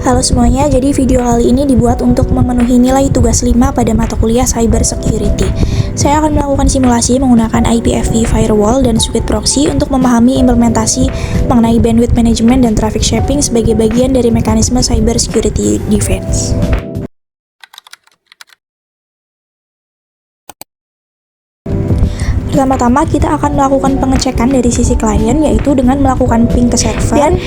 Halo semuanya, jadi video kali ini dibuat untuk memenuhi nilai tugas 5 pada mata kuliah Cyber Security. Saya akan melakukan simulasi menggunakan IPv4 Firewall dan Switch Proxy untuk memahami implementasi mengenai bandwidth management dan traffic shaping sebagai bagian dari mekanisme Cyber Security Defense. Pertama-tama kita akan melakukan pengecekan dari sisi klien, yaitu dengan melakukan ping ke server. Dan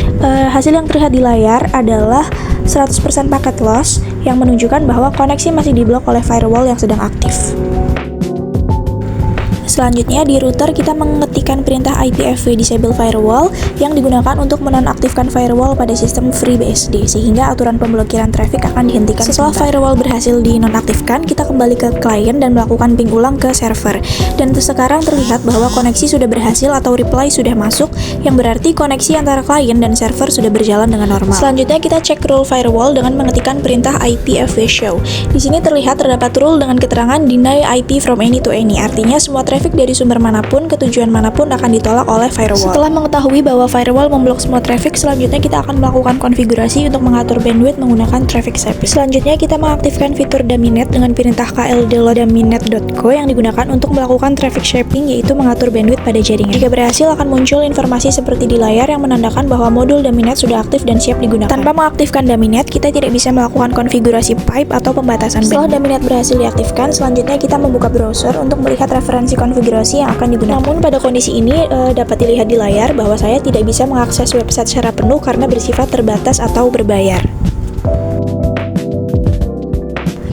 hasil yang terlihat di layar adalah 100% packet loss yang menunjukkan bahwa koneksi masih diblok oleh firewall yang sedang aktif. Selanjutnya di router kita mengetikkan perintah IPv4 disable firewall yang digunakan untuk menonaktifkan firewall pada sistem FreeBSD sehingga aturan pemblokiran traffic akan dihentikan. Setelah firewall berhasil dinonaktifkan, kita kembali ke klien dan melakukan ping ulang ke server. Dan sekarang terlihat bahwa koneksi sudah berhasil atau reply sudah masuk, yang berarti koneksi antara klien dan server sudah berjalan dengan normal. Selanjutnya kita cek rule firewall dengan mengetikkan perintah IPv4 show. Di sini terlihat terdapat rule dengan keterangan deny IP from any to any, artinya semua traffic dari sumber manapun ke tujuan manapun akan ditolak oleh firewall. Setelah mengetahui bahwa firewall memblok semua traffic, selanjutnya kita akan melakukan konfigurasi untuk mengatur bandwidth menggunakan traffic shaping. Selanjutnya kita mengaktifkan fitur Dominet dengan perintah kld-dominet.co yang digunakan untuk melakukan traffic shaping, yaitu mengatur bandwidth pada jaringan. Jika berhasil, akan muncul informasi seperti di layar yang menandakan bahwa modul Dominet sudah aktif dan siap digunakan. Tanpa mengaktifkan Dominet, kita tidak bisa melakukan konfigurasi pipe atau pembatasan bandwidth. Setelah Dominet berhasil diaktifkan, selanjutnya kita membuka browser untuk melihat referensi konfigurasi yang akan digunakan. Namun pada kondisi ini dapat dilihat di layar bahwa saya tidak bisa mengakses website secara penuh karena bersifat terbatas atau berbayar.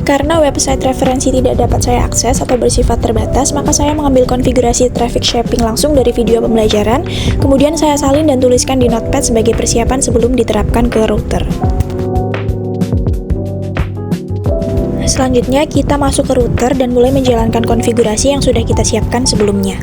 Karena website referensi tidak dapat saya akses atau bersifat terbatas, maka saya mengambil konfigurasi traffic shaping langsung dari video pembelajaran, kemudian saya salin dan tuliskan di notepad sebagai persiapan sebelum diterapkan ke router. Selanjutnya kita masuk ke router dan mulai menjalankan konfigurasi yang sudah kita siapkan sebelumnya.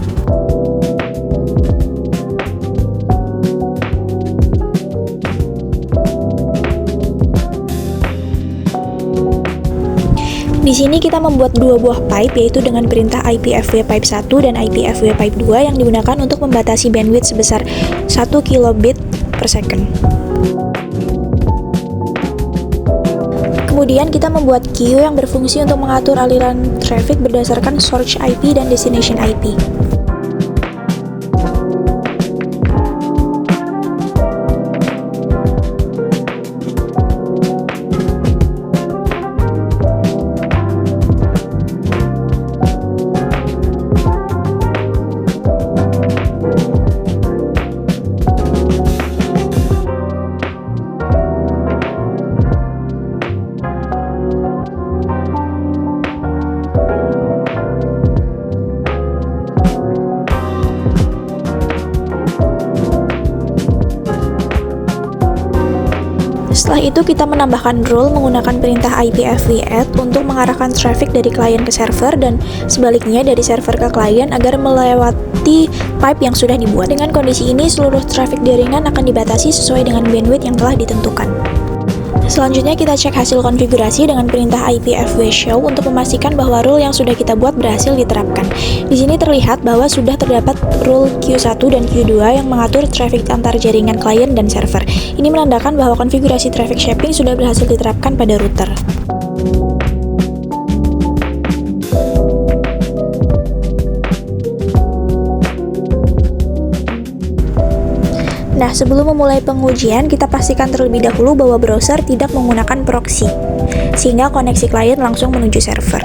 Di sini kita membuat dua buah pipe, yaitu dengan perintah IPv4 pipe 1 dan IPv4 pipe 2 yang digunakan untuk membatasi bandwidth sebesar 1 kilobit per second. Kemudian kita membuat queue yang berfungsi untuk mengatur aliran traffic berdasarkan source IP dan destination IP. Setelah itu kita menambahkan rule menggunakan perintah IPv4 add untuk mengarahkan traffic dari klien ke server dan sebaliknya dari server ke klien agar melewati pipe yang sudah dibuat. Dengan kondisi ini seluruh traffic jaringan akan dibatasi sesuai dengan bandwidth yang telah ditentukan. Selanjutnya kita cek hasil konfigurasi dengan perintah IPv4 show untuk memastikan bahwa rule yang sudah kita buat berhasil diterapkan. Di sini terlihat bahwa sudah terdapat rule Q1 dan Q2 yang mengatur traffic antar jaringan klien dan server. Ini menandakan bahwa konfigurasi traffic shaping sudah berhasil diterapkan pada router. Nah, sebelum memulai pengujian, kita pastikan terlebih dahulu bahwa browser tidak menggunakan proxy, sehingga koneksi klien langsung menuju server.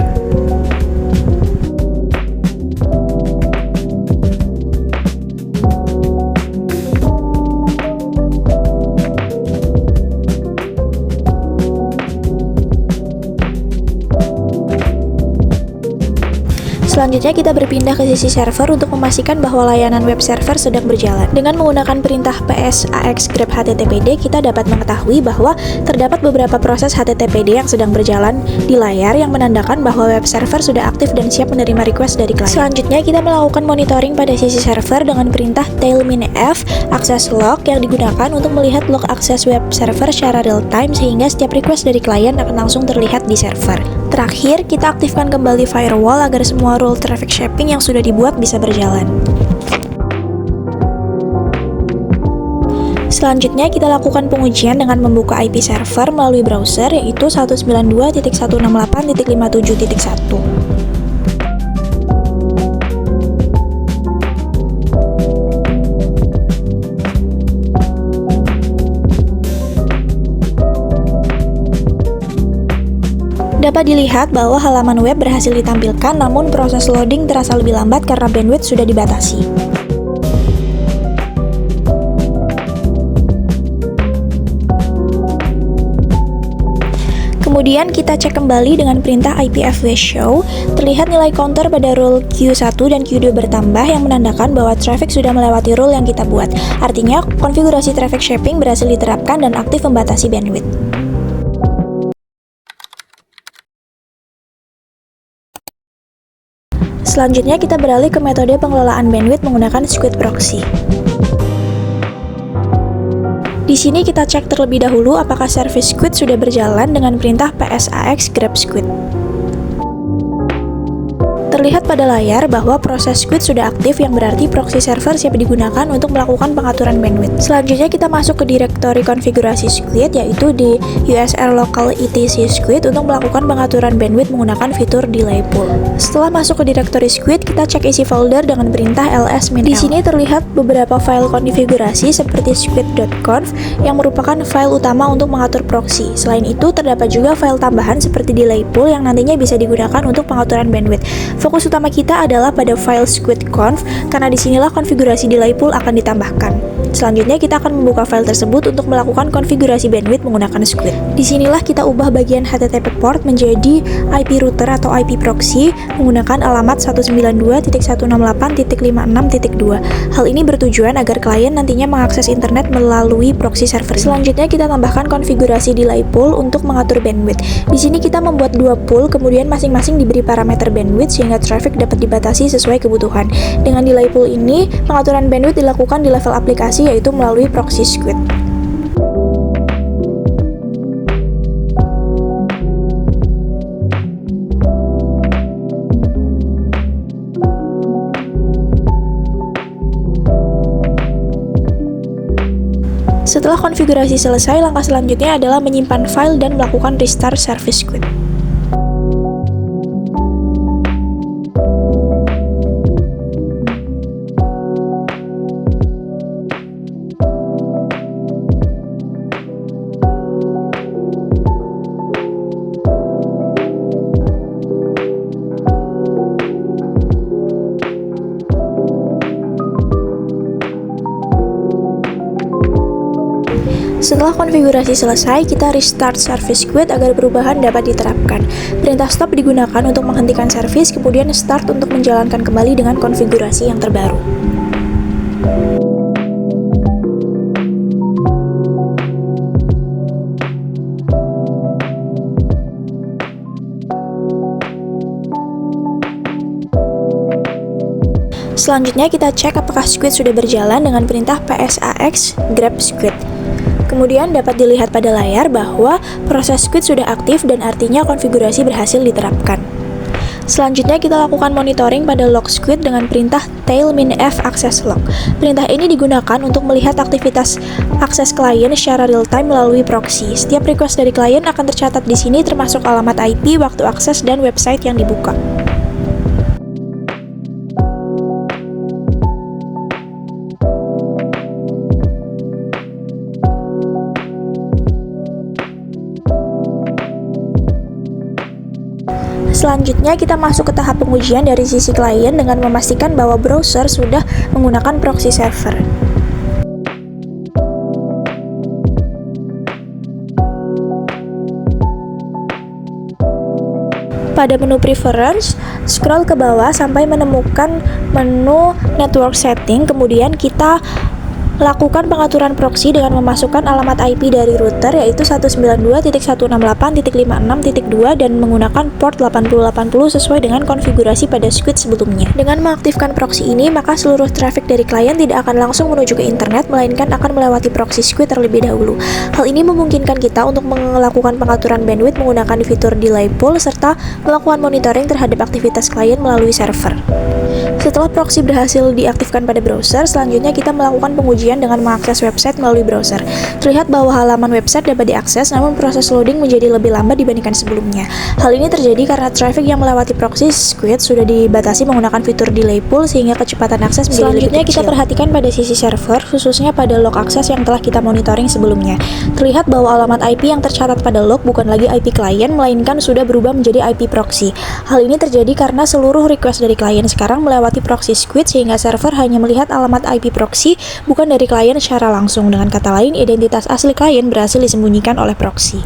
Selanjutnya kita berpindah ke sisi server untuk memastikan bahwa layanan web server sedang berjalan. Dengan menggunakan perintah psax grep httpd, kita dapat mengetahui bahwa terdapat beberapa proses httpd yang sedang berjalan di layar yang menandakan bahwa web server sudah aktif dan siap menerima request dari klien. Selanjutnya kita melakukan monitoring pada sisi server dengan perintah tailminf access log yang digunakan untuk melihat log akses web server secara real time sehingga setiap request dari klien akan langsung terlihat di server. Terakhir, kita aktifkan kembali firewall agar semua rule traffic shaping yang sudah dibuat bisa berjalan. Selanjutnya kita lakukan pengujian dengan membuka IP server melalui browser yaitu 192.168.57.1. Dapat dilihat bahwa halaman web berhasil ditampilkan, namun proses loading terasa lebih lambat karena bandwidth sudah dibatasi. Kemudian kita cek kembali dengan perintah ipfw show. Terlihat nilai counter pada rule Q1 dan Q2 bertambah yang menandakan bahwa traffic sudah melewati rule yang kita buat. Artinya, konfigurasi traffic shaping berhasil diterapkan dan aktif membatasi bandwidth. Selanjutnya kita beralih ke metode pengelolaan bandwidth menggunakan Squid Proxy. Di sini kita cek terlebih dahulu apakah service Squid sudah berjalan dengan perintah psax grep squid. Terlihat pada layar bahwa proses Squid sudah aktif, yang berarti proxy server siap digunakan untuk melakukan pengaturan bandwidth. Selanjutnya kita masuk ke direktori konfigurasi Squid, yaitu di usr local etc Squid untuk melakukan pengaturan bandwidth menggunakan fitur delay pool. Setelah masuk ke direktori Squid, kita cek isi folder dengan perintah ls-min. Di sini terlihat beberapa file konfigurasi seperti squid.conf yang merupakan file utama untuk mengatur proxy. Selain itu, terdapat juga file tambahan seperti delay pool yang nantinya bisa digunakan untuk pengaturan bandwidth. Fokus utama kita adalah pada file squid.conf karena disinilah konfigurasi delay pool akan ditambahkan. Selanjutnya kita akan membuka file tersebut untuk melakukan konfigurasi bandwidth menggunakan Squid. Disinilah kita ubah bagian HTTP port menjadi IP router atau IP proxy menggunakan alamat 192.168.56.2. Hal ini bertujuan agar klien nantinya mengakses internet melalui proxy server. Selanjutnya kita tambahkan konfigurasi delay pool untuk mengatur bandwidth. Di sini kita membuat dua pool, kemudian masing-masing diberi parameter bandwidth sehingga traffic dapat dibatasi sesuai kebutuhan. Dengan delay pool ini, pengaturan bandwidth dilakukan di level aplikasi yaitu melalui proxy Squid. Setelah konfigurasi selesai, langkah selanjutnya adalah menyimpan file dan melakukan restart service Squid. Setelah konfigurasi selesai, kita restart service Squid agar perubahan dapat diterapkan. Perintah stop digunakan untuk menghentikan service, kemudian start untuk menjalankan kembali dengan konfigurasi yang terbaru. Selanjutnya kita cek apakah Squid sudah berjalan dengan perintah psax grep squid. Kemudian dapat dilihat pada layar bahwa proses Squid sudah aktif dan artinya konfigurasi berhasil diterapkan. Selanjutnya kita lakukan monitoring pada log Squid dengan perintah tail-f access log. Perintah ini digunakan untuk melihat aktivitas akses klien secara real time melalui proxy. Setiap request dari klien akan tercatat di sini termasuk alamat IP, waktu akses, dan website yang dibuka. Selanjutnya kita masuk ke tahap pengujian dari sisi klien dengan memastikan bahwa browser sudah menggunakan proxy server. Pada menu Preference, scroll ke bawah sampai menemukan menu Network Setting, kemudian kita lakukan pengaturan proxy dengan memasukkan alamat IP dari router yaitu 192.168.56.2 dan menggunakan port 8080 sesuai dengan konfigurasi pada Squid sebelumnya. Dengan mengaktifkan proxy ini, maka seluruh traffic dari klien tidak akan langsung menuju ke internet, melainkan akan melewati proxy Squid terlebih dahulu. Hal ini memungkinkan kita untuk melakukan pengaturan bandwidth menggunakan fitur delay pool serta melakukan monitoring terhadap aktivitas klien melalui server. Setelah proxy berhasil diaktifkan pada browser, selanjutnya kita melakukan pengujian pengujian dengan mengakses website melalui browser. Terlihat bahwa halaman website dapat diakses, namun proses loading menjadi lebih lambat dibandingkan sebelumnya. Hal ini terjadi karena traffic yang melewati proxy Squid sudah dibatasi menggunakan fitur delay pull sehingga kecepatan akses menjadi lebih kecil. Selanjutnya kita perhatikan pada sisi server, khususnya pada log akses yang telah kita monitoring sebelumnya. Terlihat bahwa alamat IP yang tercatat pada log bukan lagi IP klien, melainkan sudah berubah menjadi IP proxy. Hal ini terjadi karena seluruh request dari klien sekarang melewati proxy Squid, sehingga server hanya melihat alamat IP proxy, bukan dari klien secara langsung. Dengan kata lain, identitas asli klien berhasil disembunyikan oleh proxy.